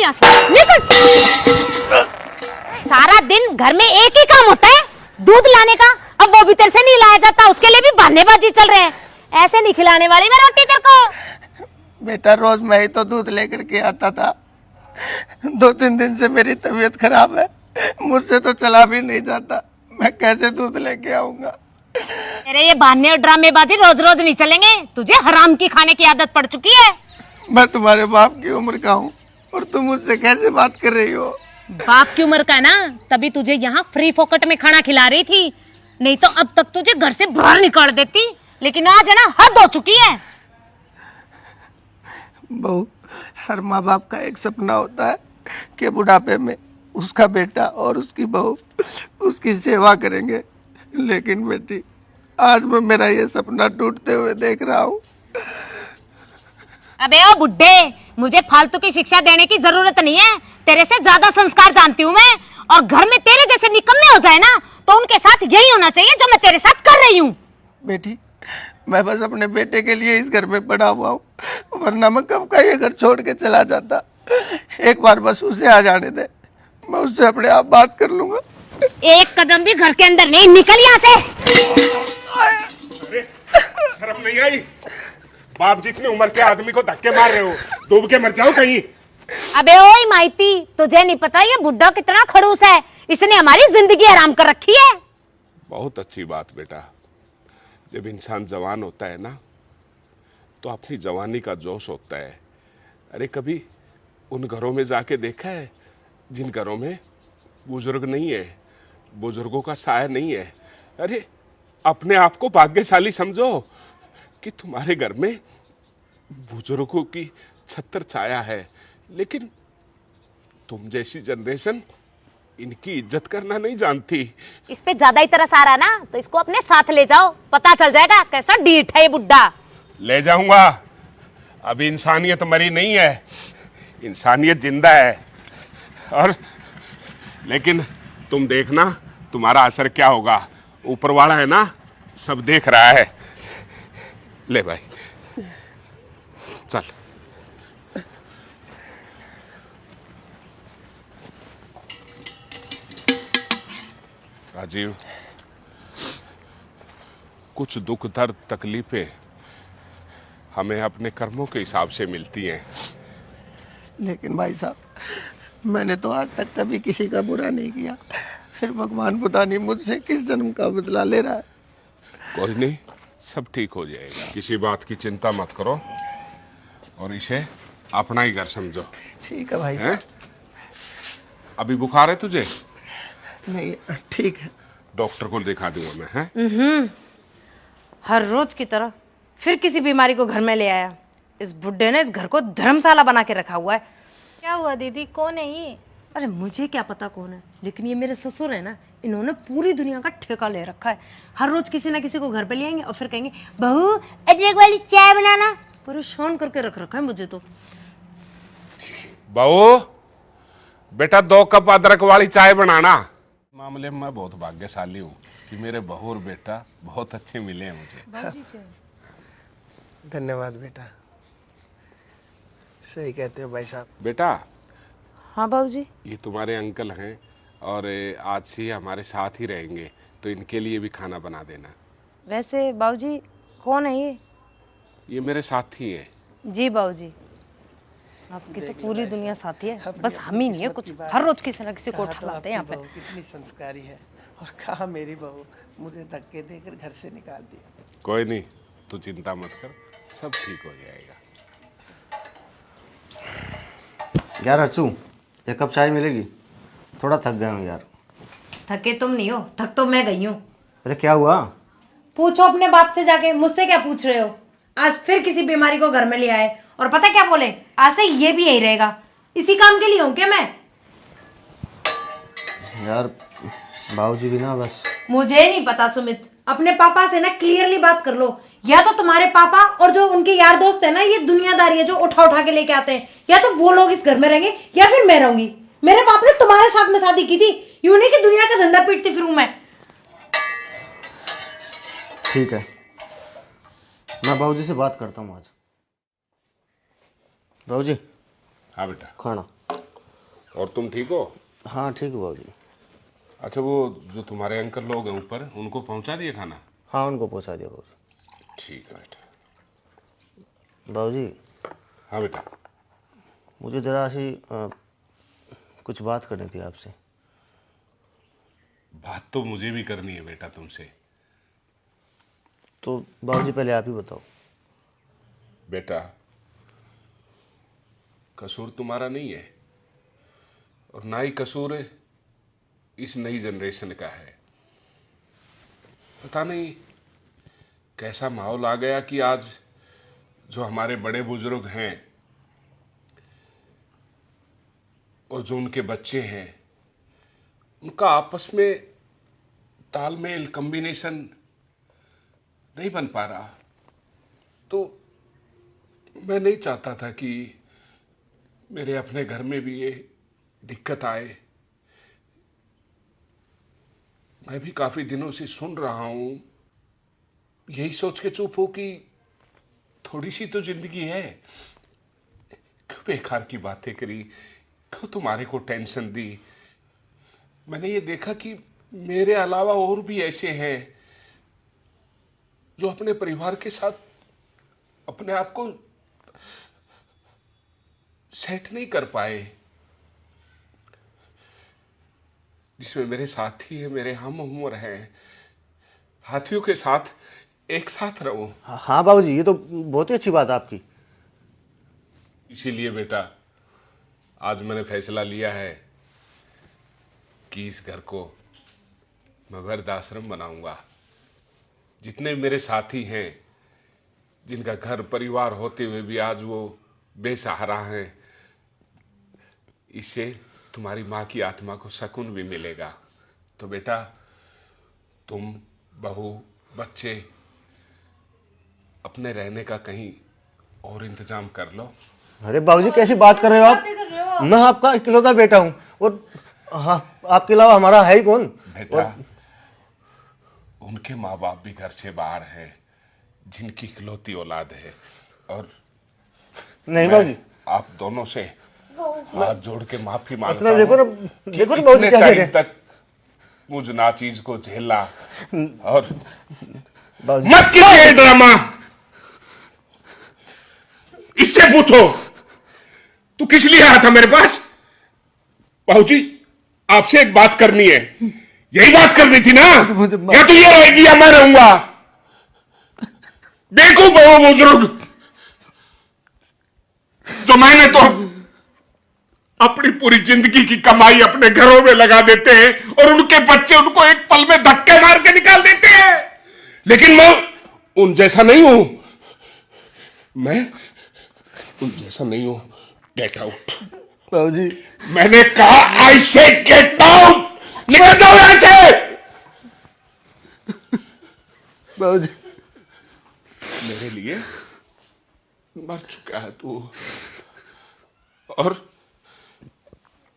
निकल यहाँ से, निकल। सारा दिन घर में एक ही काम होता है, दूध लाने का। अब वो भी तेरे से नहीं लाया जाता, उसके लिए भी बहानेबाजी चल रहे हैं। ऐसे नहीं खिलाने वाली मैं रोटी तेरे को। बेटा रोज मैं ही तो दूध लेकर के आता था। 2-3 दिन से मेरी तबीयत खराब है, मुझसे तो चला भी नहीं जाता, मैं कैसे दूध लेके आऊंगा। तेरे ये बहाने और ड्रामेबाजी रोज रोज नहीं चलेंगे, तुझे हराम की खाने की आदत पड़ चुकी है। मैं तुम्हारे बाप की उम्र का हूँ और तुम मुझसे कैसे बात कर रही हो। बाप की उम्र का है ना, तभी तुझे यहाँ फ्री फोकट में खाना खिला रही थी, नहीं तो अब तक तुझे घर से बाहर निकाल देती। लेकिन आज है ना, हद हो चुकी है। बहू, हर माँ बाप का एक सपना होता है कि बुढ़ापे में उसका बेटा और उसकी बहू उसकी सेवा करेंगे, लेकिन बेटी आज मैं मेरा ये सपना टूटते हुए देख रहा हूँ। अबे ओ बुड्ढे, मुझे फालतू की शिक्षा देने की जरूरत नहीं है, तेरे से ज्यादा संस्कार जानती हूँ मैं। और घर में तेरे जैसे निकम्मे हो जाए ना, तो उनके साथ यही होना चाहिए जो मैं तेरे साथ कर रही हूँ। बेटी, मैं बस अपने बेटे के लिए इस घर में पड़ा हुआ हूँ, वरना मैं कब का ये घर छोड़ के चला जाता। एक बार बस उसे आ जाने दे, मैं उससे अपने आप बात कर लूंगा। एक कदम भी घर के अंदर नहीं, निकल यहाँ से। अरे शर्म नहीं आई? बाप जितनी उम्र के आदमी को धक्के मार रहे हो, डूब के मर जाओ कहीं। अबे ओए माइती, तुझे नहीं पता ये बुड्ढा कितना खड़ूस है, इसने हमारी जिंदगी आराम कर रखी है। बहुत अच्छी बात बेटा, जब इंसान जवान होता है ना तो अपनी जवानी का जोश होता है। अरे कभी उन घरों में जाके देखा है जिन घरों में बुजुर्ग नहीं है, बुजुर्गों का साया नहीं है? अरे अपने आप को भाग्यशाली समझो कि तुम्हारे घर में बुजुर्गों की छत्र छाया है, लेकिन तुम जैसी जनरेशन इनकी इज्जत करना नहीं जानती। इस पे ज्यादा ही तरस आ रहा ना, तो इसको अपने साथ ले जाओ, पता चल जाएगा कैसा डीठ है ये बुड्ढा। ले जाऊंगा, अभी इंसानियत मरी नहीं है, इंसानियत जिंदा है। और लेकिन तुम देखना तुम्हारा असर क्या होगा, ऊपर वाला है ना, सब देख रहा है। ले भाई चल। राजीव, कुछ दुख दर्द तकलीफें हमें अपने कर्मों के हिसाब से मिलती हैं। लेकिन भाई साहब, मैंने तो आज तक कभी किसी का बुरा नहीं किया, फिर भगवान पता नहीं मुझसे किस जन्म का बदला ले रहा है। कोई नहीं, सब ठीक हो जाएगा, किसी बात की चिंता मत करो और इसे अपना ही घर समझो। ठीक है भाई साहब। अभी बुखार है तुझे? नहीं, ठीक है। डॉक्टर को दिखा दूंगा मैं। हैं? हर रोज की तरह फिर किसी बीमारी को घर में ले आया। इस बुड्ढे ने इस घर को धर्मशाला बना के रखा हुआ है। क्या हुआ दीदी, कौन है ये? अरे मुझे क्या पता कौन है, लेकिन ये मेरे ससुर है ना, इन्होंने पूरी दुनिया का ठेका ले रखा है। हर रोज किसी ना किसी को घर पे ले आएंगे और फिर कहेंगे बहू अदरक वाली चाय बनाना। परेशान करके रख रखा है मुझे तो। बहू बेटा 2 कप अदरक वाली चाय बनाना। मामले में मैं बहुत भाग्यशाली हूँ कि मेरे बहू और बेटा बहुत अच्छे मिले हैं मुझे। धन्यवाद बेटा, सही कहते हो भाई साहब। बेटा, हाँ बाबूजी। ये तुम्हारे अंकल हैं और आज से ये हमारे साथ ही रहेंगे, तो इनके लिए भी खाना बना देना। वैसे बाबूजी कौन है ये? ये मेरे साथी हैं। जी बाबूजी, आपकी तो पूरी दुनिया साथी है, बस हम ही नहीं है कुछ। हर रोज किसी ना किसी को उठा लाते हैं यहाँ पे। कितनी संस्कारी है, और कहा मेरी बहू मुझे धक्के देकर घर से निकाल दिया। कोई नहीं, तू चिंता मत कर, सब ठीक हो जाएगा। यार अर्चू, 1 कप चाय मिलेगी? थोड़ा थक गया हूँ यार। थके तुम नहीं हो, थक तो मैं गई हूँ। अरे क्या हुआ? पूछो अपने बाप से जाके, मुझसे क्या पूछ रहे हो? आज फिर किसी बीमारी को घर में ले आए और पता क्या बोले, आज से ये भी यही रहेगा। इसी काम के लिए हूँ क्या मैं? यार बाबूजी भी ना बस। मुझे नहीं पता सुमित, अपने पापा से ना क्लियरली बात कर लो। या तो तुम्हारे पापा और जो उनके यार दोस्त है ना, ये दुनियादारी है जो उठा उठा के लेके आते हैं, या तो वो लोग इस घर में रहेंगे या फिर मैं रहूंगी। मेरे बाप ने तुम्हारे साथ में शादी की थी, यूं नहीं कि दुनिया का धंधा पीटती फिरूं मैं। ठीक है, मैं बाबूजी से बात करता हूँ आज। बाबूजी। हाँ बेटा। खाना। और तुम ठीक हो? हाँ ठीक है बाबूजी। अच्छा, वो जो तुम्हारे अंकल लोग हैं ऊपर, उनको पहुंचा दिए खाना? हाँ उनको पहुंचा दिया बाबूजी। ठीक है बेटा। बाबूजी हाँ बेटा। मुझे ज़रा सी कुछ बात करनी थी आपसे। बात तो मुझे भी करनी है बेटा तुमसे। तो बाबूजी पहले आप ही बताओ। बेटा, कसूर तुम्हारा नहीं है और ना ही कसूर इस नई जनरेशन का है। पता नहीं कैसा माहौल आ गया कि आज जो हमारे बड़े बुजुर्ग हैं और जो उनके बच्चे हैं, उनका आपस में तालमेल, कॉम्बिनेशन नहीं बन पा रहा। तो मैं नहीं चाहता था कि मेरे अपने घर में भी ये दिक्कत आए। मैं भी काफी दिनों से सुन रहा हूं, यही सोच के चुप हो कि थोड़ी सी तो जिंदगी है, क्यों बेकार की बातें करी, क्यों तुम्हारे को टेंशन दी। मैंने ये देखा कि मेरे अलावा और भी ऐसे हैं जो अपने परिवार के साथ अपने आप को सेट नहीं कर पाए, जिसमें मेरे साथी हैं, मेरे हम उम्र हैं। साथियों के साथ एक साथ रहो। हाँ बाबूजी, ये तो बहुत ही अच्छी बात है आपकी। इसीलिए बेटा आज मैंने फैसला लिया है कि इस घर को मैं वृद्धाश्रम बनाऊंगा। जितने मेरे साथी हैं, जिनका घर परिवार होते हुए भी आज वो बेसहारा हैं, इससे तुम्हारी माँ की आत्मा को सुकून भी मिलेगा। तो बेटा तुम, बहू, बच्चे अपने रहने का कहीं और इंतजाम कर लो। अरे बाबूजी कैसी बात कर रहे हो आप? मैं आपका इकलौता बेटा हूँ और हाँ आपके अलावा हमारा है ही कौन? बेटा उनके माँ बाप भी घर से बाहर हैं, जिनकी इकलौती औलाद है। और नहीं मैं बाबूजी, आप दोनों से हाथ जोड़ के माफी मांगता इतना हूं देखो ना कि बाबूजी इतने क्या कह रहे टाइम हैं। तक मुझ नाचीज को झेला। और बाबूजी मत कीजिए ड्रामा। इससे पूछो तू किस लिए आया था मेरे पास? बाबूजी आपसे एक बात करनी है। यही बात करनी थी ना? या तू ये रहेगी या मैं रहूंगा? बेवकूफ है वो बुजुर्ग जो मैंने तो अपनी पूरी जिंदगी की कमाई अपने घरों में लगा देते हैं और उनके बच्चे उनको एक पल में धक्के मार के निकाल देते हैं। लेकिन मैं उन जैसा नहीं हूं। मैं उन जैसा नहीं हूं। Get out. बाबूजी मैंने कहा आई से गेट आउट। निकल जाओ यहां से। बाबूजी मेरे लिए मर चुका है तू। और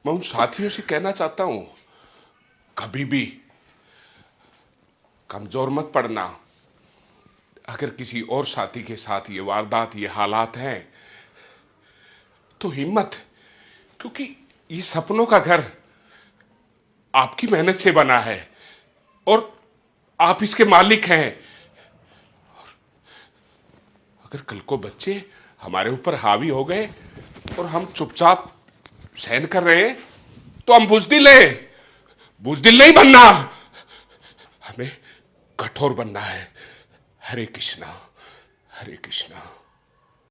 मैं उन साथियों से कहना चाहता हूं, कभी भी कमजोर मत पड़ना। अगर किसी और साथी के साथ ये वारदात, ये हालात हैं तो हिम्मत, क्योंकि ये सपनों का घर आपकी मेहनत से बना है और आप इसके मालिक हैं। अगर कल को बच्चे हमारे ऊपर हावी हो गए और हम चुपचाप सहन कर रहे हैं तो हम बुजदिल हैं। बुजदिल नहीं बनना, हमें कठोर बनना है। हरे कृष्णा, हरे कृष्णा।